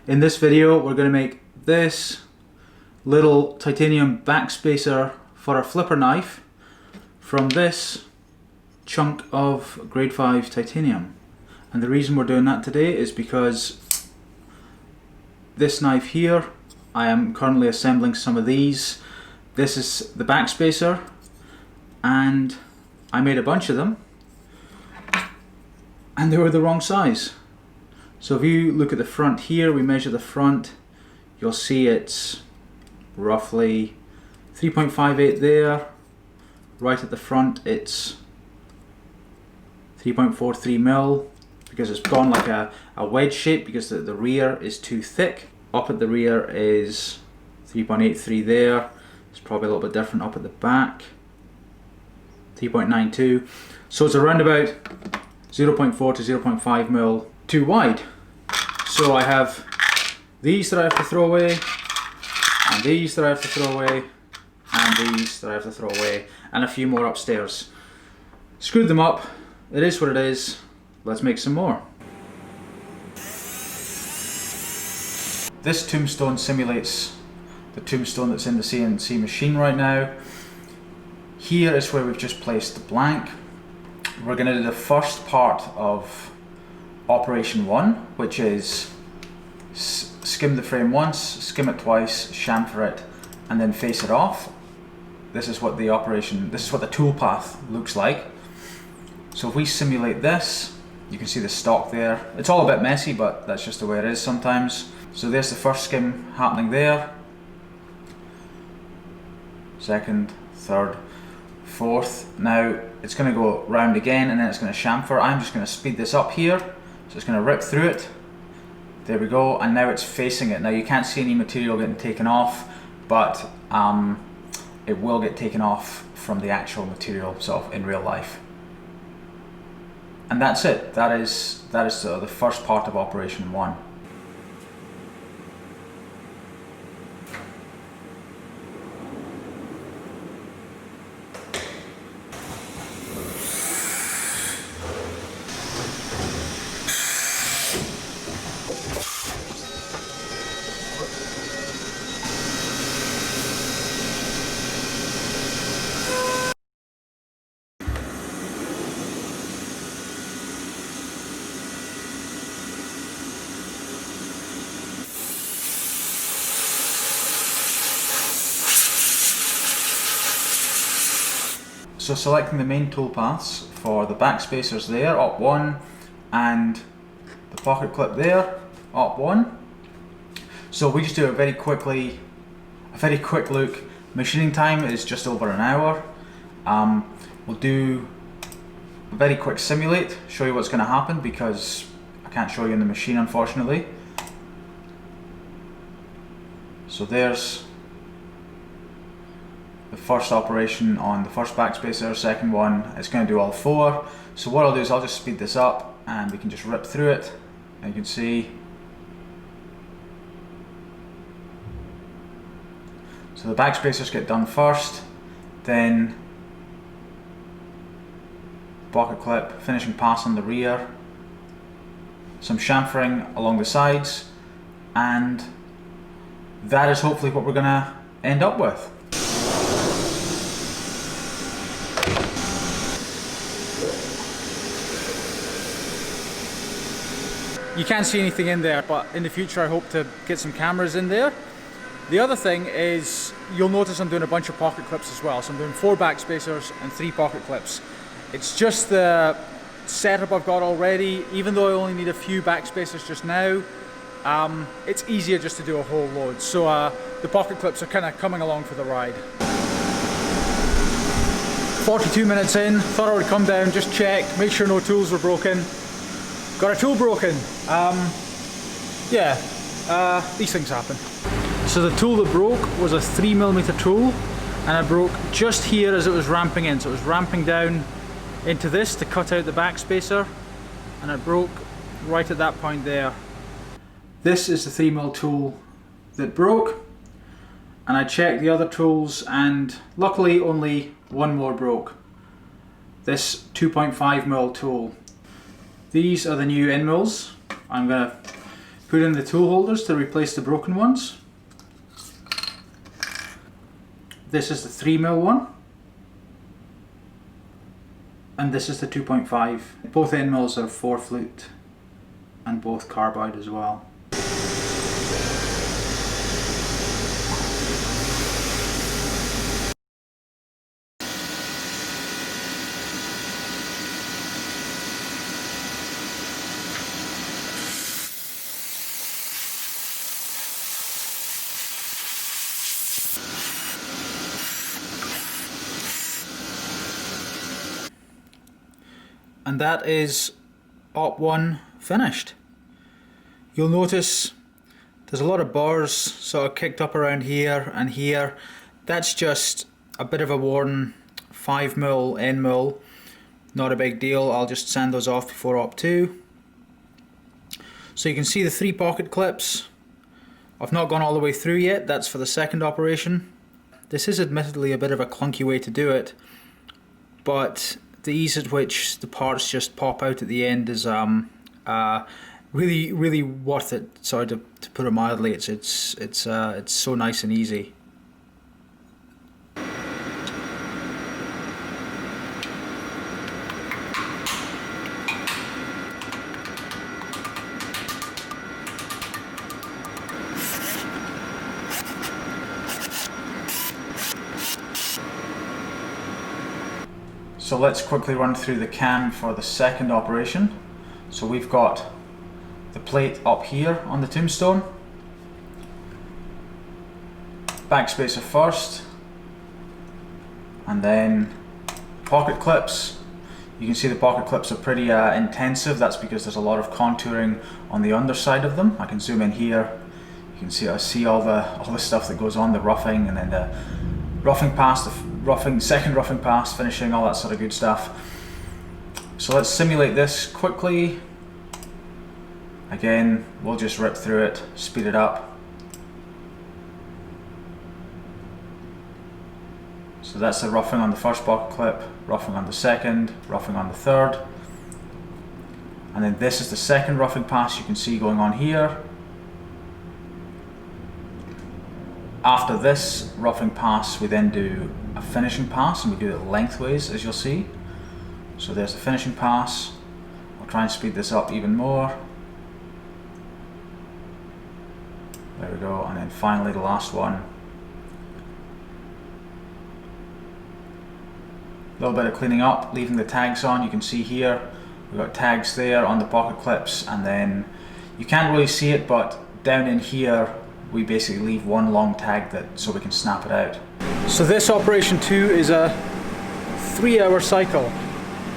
In this video we're going to make this little titanium backspacer for a flipper knife from this chunk of grade 5 titanium. And the reason we're doing that today is because this knife here, I am currently assembling some of these. This is the backspacer and I made a bunch of them and they were the wrong size. So if you look at the front here, we measure the front, you'll see it's roughly 3.58 there. Right at the front it's 3.43 mil because it's gone like a wedge shape because the rear is too thick. Up at the rear is 3.83 there. It's probably a little bit different up at the back. 3.92. So it's around about 0.4 to 0.5 mil too wide. So I have these that I have to throw away, and these that I have to throw away, and these that I have to throw away, and a few more upstairs. Screwed them up. It is what it is. Let's make some more. This tombstone simulates the tombstone that's in the CNC machine right now. Here is where we've just placed the blank. We're going to do the first part of Operation 1, which is skim the frame once, skim it twice, chamfer it, and then face it off. This is what the tool path looks like. So if we simulate this, you can see the stock there. It's all a bit messy, but that's just the way it is sometimes. So there's the first skim happening there. Second, third, fourth. Now it's going to go round again and then it's going to chamfer. I'm just going to speed this up here. So it's going to rip through it. There we go, and now it's facing it. Now you can't see any material getting taken off, but it will get taken off from the actual material, so in real life. And that's it. That is the first part of Operation 1. So selecting the main tool paths for the backspacers there, up 1, and the pocket clip there, up 1. So we just do a very quick look. Machining time is just over an hour. We'll do a very quick simulate, show you what's going to happen because I can't show you in the machine unfortunately. So there's the first operation on the first backspacer. Second one, it's going to do all 4. So what I'll do is I'll just speed this up and we can just rip through it, and you can see. So the backspacers get done first, then pocket clip, finishing pass on the rear, some chamfering along the sides, and that is hopefully what we're going to end up with. You can't see anything in there, but in the future I hope to get some cameras in there. The other thing is, you'll notice I'm doing a bunch of pocket clips as well. So I'm doing 4 backspacers and 3 pocket clips. It's just the setup I've got already. Even though I only need a few backspacers just now, it's easier just to do a whole load. So the pocket clips are kind of coming along for the ride. 42 minutes in, thought I would come down, just check, make sure no tools were broken. Got a tool broken. These things happen. So the tool that broke was a 3mm tool, and it broke just here as it was ramping in. So it was ramping down into this to cut out the backspacer, and it broke right at that point there. This is the 3mm tool that broke, and I checked the other tools and luckily only one more broke. This 2.5mm tool. These are the new end mills. I'm going to Put in the tool holders to replace the broken ones. This is the 3mm one. And this is the 2.5. Both end mills are 4 flute and both carbide as well. And that is Op 1 finished. You'll notice there's a lot of burrs sort of kicked up around here and here. That's just a bit of a worn 5mm end mill. Not a big deal, I'll just sand those off before Op 2. So you can see the 3 pocket clips. I've not gone all the way through yet, that's for the second operation. This is admittedly a bit of a clunky way to do it, but the ease at which the parts just pop out at the end is really worth it. Sorry to put it mildly. It's so nice and easy. So let's quickly run through the cam for the second operation. So we've got the plate up here on the tombstone. Backspacer first, and then pocket clips. You can see the pocket clips are pretty intensive. That's because there's a lot of contouring on the underside of them. I can zoom in here. You can see all the stuff that goes on, the roughing, and then the roughing pass, second roughing pass, finishing, all that sort of good stuff. So let's simulate this quickly. Again, we'll just rip through it, speed it up. So that's the roughing on the first pocket clip, roughing on the second, roughing on the third. And then this is the second roughing pass you can see going on here. After this roughing pass, we then do a finishing pass, and we do it lengthways, as you'll see. So there's the finishing pass. I'll try and speed this up even more. There we go, and then finally the last one. A little bit of cleaning up, leaving the tags on. You can see here, we've got tags there on the pocket clips, and then you can't really see it, but down in here, we basically leave one long tag so we can snap it out. So this operation 2 is a 3-hour cycle.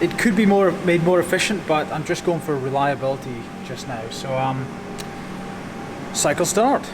It could be made more efficient, but I'm just going for reliability just now. So cycle start.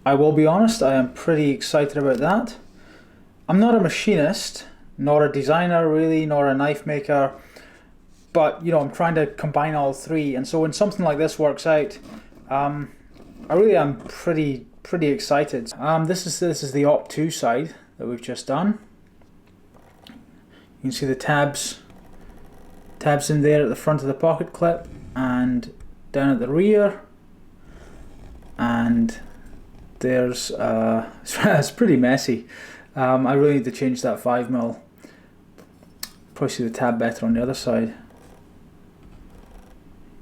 I will be honest, I am pretty excited about that. I'm not a machinist, nor a designer really, nor a knife maker, but you know, I'm trying to combine all three, and so when something like this works out, I really am pretty excited. This is the Op 2 side that we've just done. You can see the tabs in there at the front of the pocket clip and down at the rear, and there's it's pretty messy. I really need to change that 5mm. Probably see the tab better on the other side.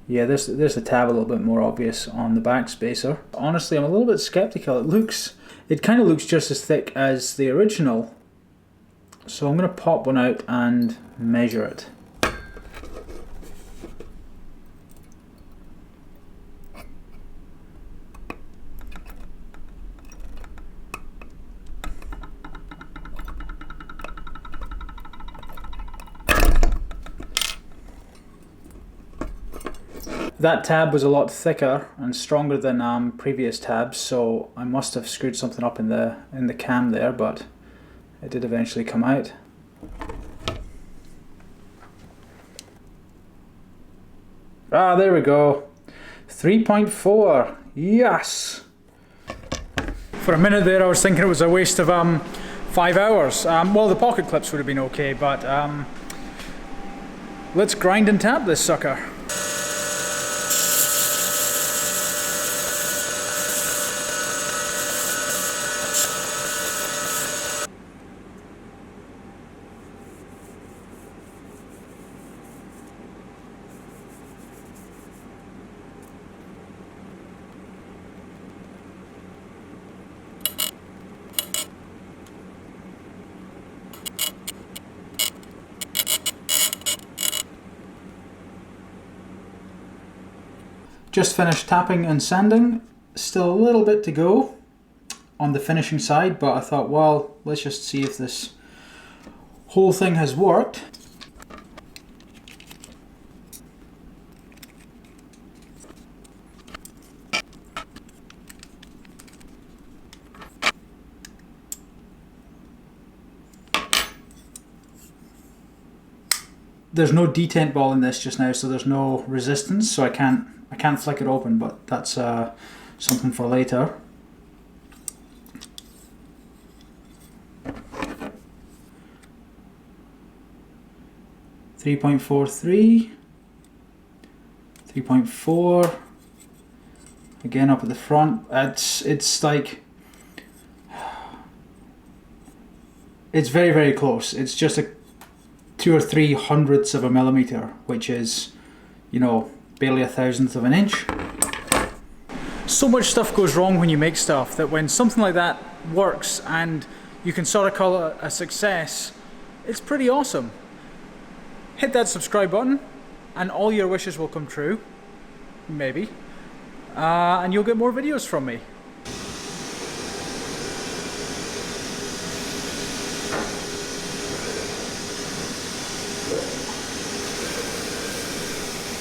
Yeah, there's the tab a little bit more obvious on the Backspacer. Honestly, I'm a little bit skeptical. It kind of looks just as thick as the original. So I'm going to pop one out and measure it. That tab was a lot thicker and stronger than previous tabs, so I must have screwed something up in the cam there, but it did eventually come out. Ah, there we go. 3.4. Yes! For a minute there I was thinking it was a waste of 5 hours. Well, the pocket clips would have been okay, but let's grind and tab this sucker. Just finished tapping and sanding, still a little bit to go on the finishing side, but I thought, well, let's just see if this whole thing has worked. There's no detent ball in this just now, so there's no resistance, so I can't flick it open, but that's something for later. .43, 3.4. Again up at the front. It's like, it's very, very close. It's just a 2 or 3 hundredths of a millimeter, which is, you know, barely a thousandth of an inch. So much stuff goes wrong when you make stuff that when something like that works and you can sort of call it a success, it's pretty awesome. Hit that subscribe button and all your wishes will come true. Maybe. And you'll get more videos from me.